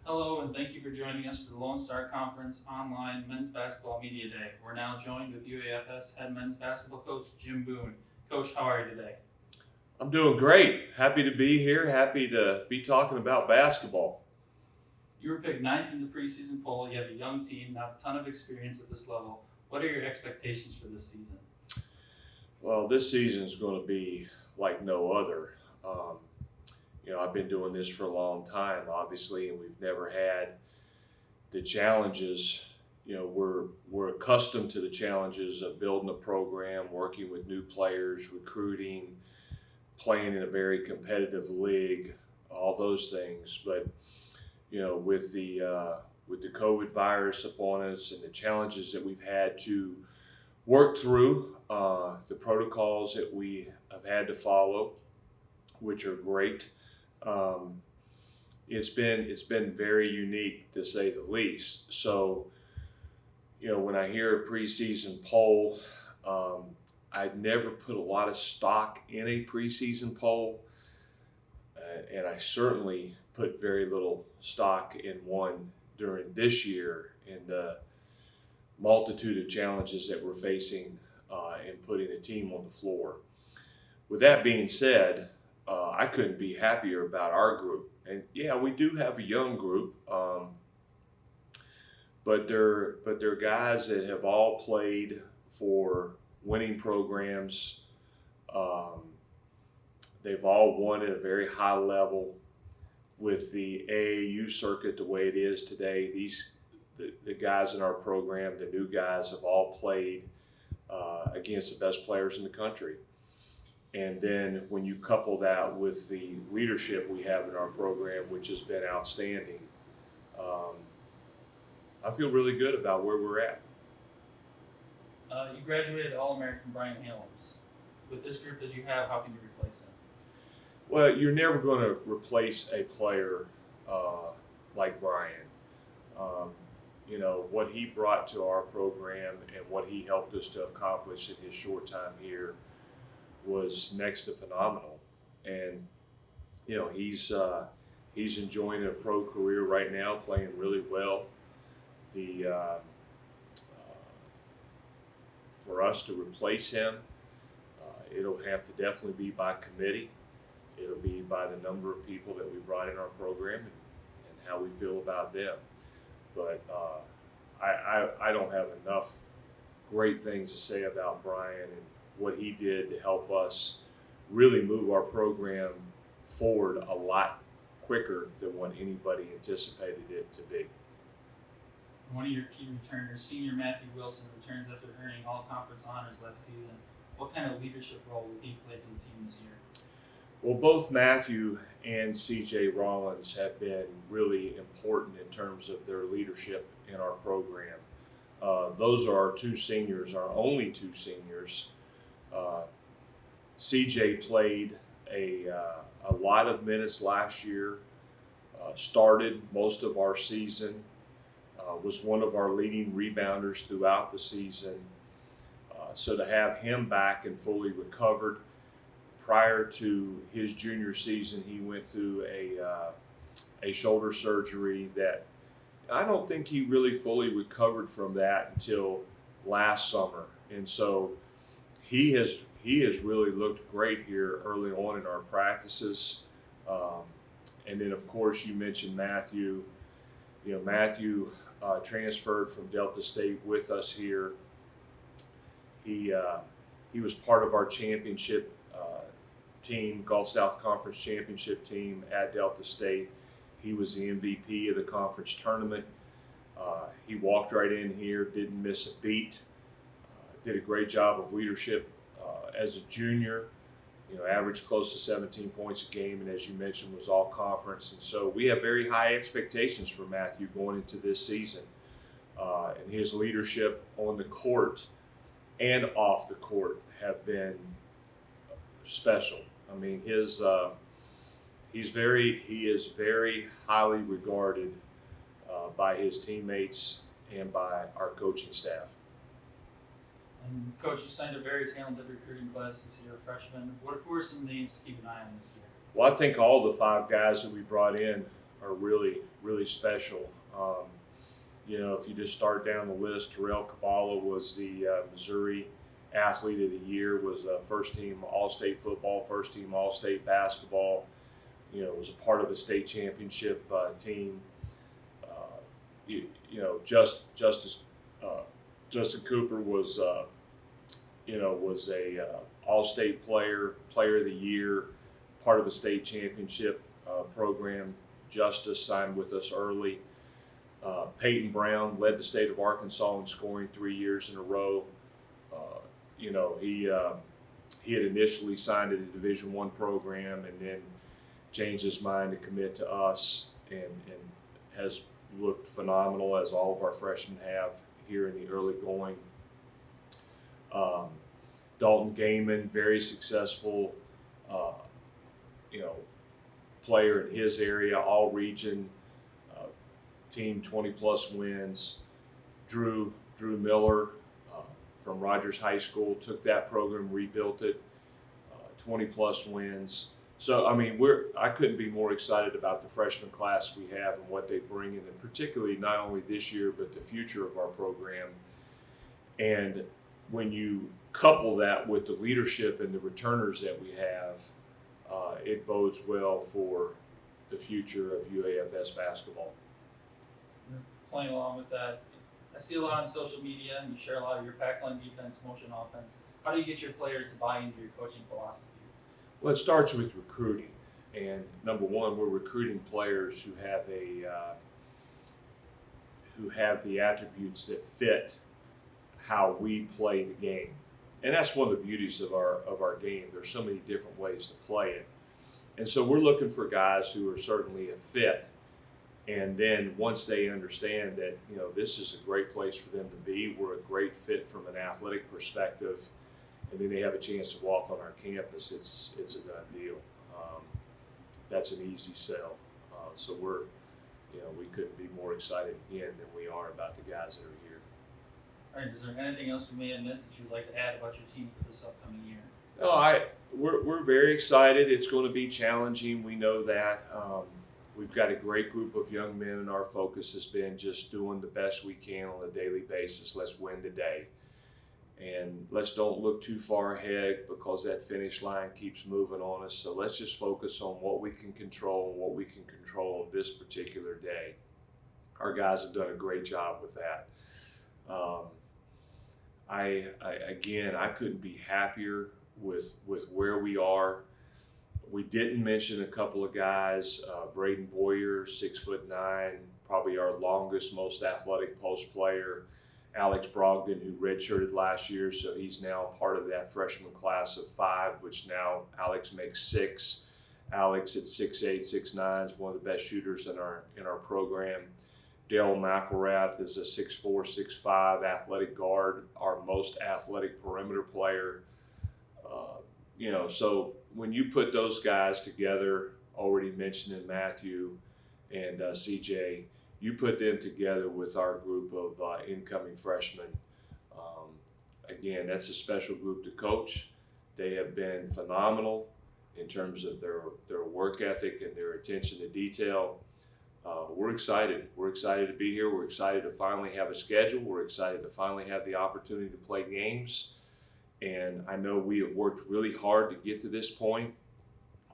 Hello, and thank you for joining us for the Lone Star Conference Online Men's Basketball Media Day. We're now joined with UAFS head men's basketball coach Jim Boone. Coach, how are you today? I'm doing great. Happy to be here. Happy to be talking about basketball. You were picked ninth in the preseason poll. You have a young team, not a ton of experience at this level. What are your expectations for this season? Well, this season is going to be like no other. Um, I've been doing this for a long time, obviously, and we've never had the challenges. We're accustomed to the challenges of building a program, working with new players, recruiting, playing in a very competitive league, all those things. But with the COVID virus upon us and the challenges that we've had to work through, the protocols that we have had to follow, which are great. It's been very unique to say the least. So, when I hear a preseason poll, I'd never put a lot of stock in a preseason poll, and I certainly put very little stock in one during this year in the multitude of challenges that we're facing in putting a team on the floor. With that being said, I couldn't be happier about our group. And yeah, we do have a young group, but they're guys that have all played for winning programs. They've all won at a very high level. With the AAU circuit the way it is today, the guys in our program, the new guys, have all played against the best players in the country. And then when you couple that with the leadership we have in our program, which has been outstanding, I feel really good about where we're at. You graduated All-American Brian Helms. With this group that you have, how can you replace him? Well, you're never going to replace a player like Brian. What he brought to our program and what he helped us to accomplish in his short time here was next to phenomenal. And he's enjoying a pro career right now, playing really well. For us to replace him, it'll have to definitely be by committee. It'll be by the number of people that we brought in our program and how we feel about them. But I don't have enough great things to say about Brian and what he did to help us really move our program forward a lot quicker than what anybody anticipated it to be. One of your key returners, senior Matthew Wilson, returns after earning all-conference honors last season. What kind of leadership role will he play for the team this year? Well, both Matthew and CJ Rollins have been really important in terms of their leadership in our program. Those are our two seniors, our only two seniors. CJ played a lot of minutes last year, started most of our season, was one of our leading rebounders throughout the season. So to have him back and fully recovered. Prior to his junior season, he went through a shoulder surgery that I don't think he really fully recovered from that until last summer. And so he has really looked great here early on in our practices. And then, of course, you mentioned Matthew. Matthew transferred from Delta State with us here. He was part of our championship team, Gulf South Conference championship team at Delta State. He was the MVP of the conference tournament. He walked right in here, didn't miss a beat, did a great job of leadership as a junior. Averaged close to 17 points a game, and as you mentioned, was all conference. And so we have very high expectations for Matthew going into this season. And his leadership on the court and off the court have been special. I mean, he is very highly regarded by his teammates and by our coaching staff. And Coach, you signed a very talented recruiting class this year, freshmen. Who are some names to keep an eye on this year? Well, I think all the five guys that we brought in are really, really special. You know, if you just start down the list, Terrell Kabbalah was the Missouri Athlete of the Year, was first team All-State football, first team All-State basketball. You know, was a part of a state championship team. You know, Justin Cooper was, you know, was a All-State player of the year, part of a state championship program. Justice signed with us early. Peyton Brown led the state of Arkansas in scoring 3 years in a row. You know, he had initially signed at a Division I program and then changed his mind to commit to us, and has looked phenomenal, as all of our freshmen have here in the early going. Dalton Gaiman, very successful, you know, player in his area, all region, team 20+ wins. Drew Miller from Rogers High School took that program, rebuilt it, 20+ wins. So, I mean, I couldn't be more excited about the freshman class we have and what they bring in, and particularly not only this year, but the future of our program. And when you couple that with the leadership and the returners that we have, it bodes well for the future of UAFS basketball. Playing along with that, I see a lot on social media, and you share a lot of your Pac1 defense, motion offense. How do you get your players to buy into your coaching philosophy? Well, it starts with recruiting, and number one, we're recruiting players who have the attributes that fit how we play the game, and that's one of the beauties of our game. There's so many different ways to play it, and so we're looking for guys who are certainly a fit. And then once they understand that, you know, this is a great place for them to be, we're a great fit from an athletic perspective, and then they have a chance to walk on our campus, it's a done deal. That's an easy sell. So we couldn't be more excited again than we are about the guys that are here. All right, is there anything else we may have missed that you'd like to add about your team for this upcoming year? No, we're very excited. It's going to be challenging. We know that. We've got a great group of young men, and our focus has been just doing the best we can on a daily basis. Let's win the day. And let's don't look too far ahead, because that finish line keeps moving on us. So let's just focus on what we can control and what we can control on this particular day. Our guys have done a great job with that. I couldn't be happier with where we are. We didn't mention a couple of guys. Braden Boyer, 6'9", probably our longest, most athletic post player. Alex Brogdon, who redshirted last year, so he's now part of that freshman class of 5, which now Alex makes 6. Alex at 6'8", 6'9", is one of the best shooters in our program. Dale McElrath is a 6'4", 6'5", athletic guard, our most athletic perimeter player. You know, so when you put those guys together, already mentioned in Matthew and CJ, you put them together with our group of incoming freshmen. Again, that's a special group to coach. They have been phenomenal in terms of their work ethic and their attention to detail. We're excited. We're excited to be here. We're excited to finally have a schedule. We're excited to finally have the opportunity to play games. And I know we have worked really hard to get to this point,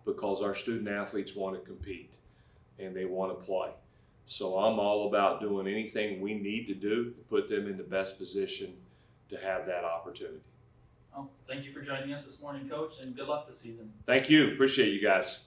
because our student athletes want to compete and they want to play. So I'm all about doing anything we need to do to put them in the best position to have that opportunity. Well, thank you for joining us this morning, Coach, and good luck this season. Thank you. Appreciate you guys.